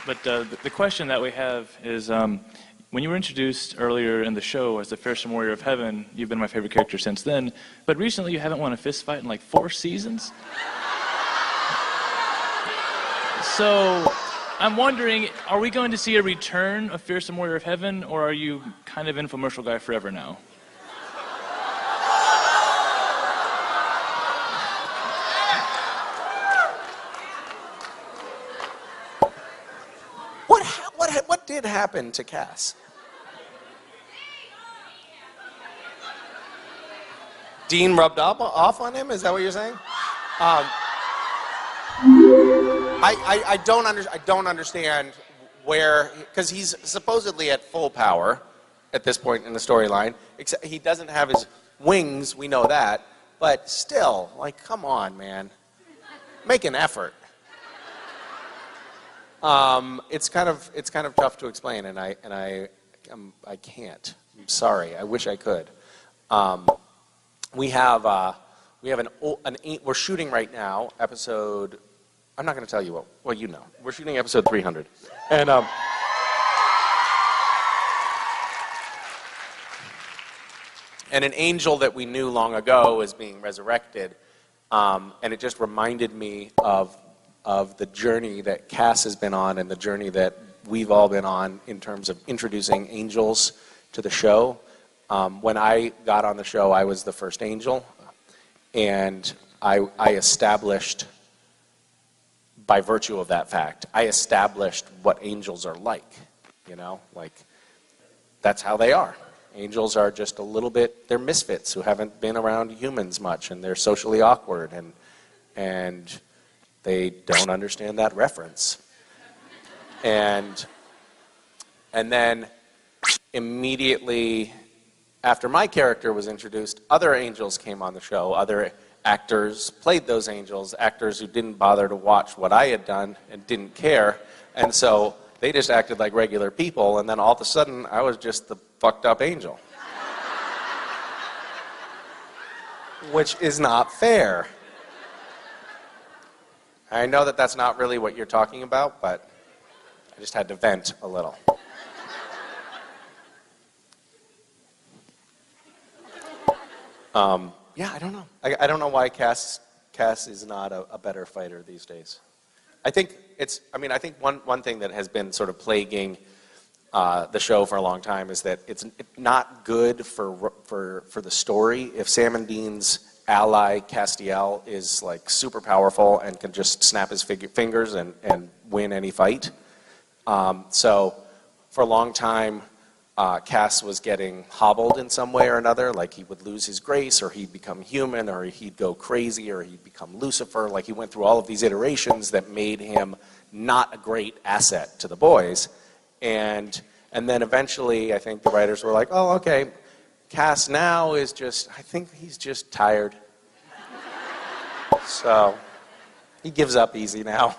But the question that we have is, when you were introduced earlier in the show as the fearsome warrior of heaven, you've been my favorite character since then, but recently you haven't won a fist fight in like 4 seasons? So, I'm wondering, are we going to see a return of fearsome warrior of heaven, or are you kind of infomercial guy forever now? What did happen to Cass? Dean rubbed off on him? Is that what you're saying? I don't understand where, because he's supposedly at full power at this point in the storyline. Except he doesn't have his wings, we know that, but still, like, come on, man, make an effort. It's kind of tough to explain, and I can't. I'm sorry. I wish I could. We're shooting right now episode. I'm not going to tell you what. Well, you know, we're shooting episode 300, and an angel that we knew long ago is being resurrected, and it just reminded me of the journey that Cass has been on and the journey that we've all been on in terms of introducing angels to the show. When I got on the show, I was the first angel, and I established, by virtue of that fact, I established what angels are like, you know? Like, that's how they are. Angels are just a little bit, they're misfits who haven't been around humans much, and they're socially awkward, and they don't understand that reference. And then immediately after my character was introduced, other angels came on the show. Other actors played those angels, actors who didn't bother to watch what I had done and didn't care. And so they just acted like regular people, and then all of a sudden I was just the fucked up angel. Which is not fair. I know that that's not really what you're talking about, but I just had to vent a little. Yeah, I don't know. I don't know why Cass is not a better fighter these days. I think one thing that has been sort of plaguing the show for a long time is that it's not good for the story if Sam and Dean's ally Castiel is like super powerful and can just snap his fingers and win any fight. So for a long time, Cass was getting hobbled in some way or another, like he would lose his grace, or he'd become human, or he'd go crazy, or he'd become Lucifer. Like, he went through all of these iterations that made him not a great asset to the boys. And then eventually, I think the writers were like, oh, okay, Cass now is just, I think he's just tired. So he gives up easy now.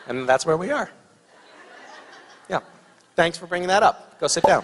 And that's where we are. Yeah. Thanks for bringing that up. Go sit down.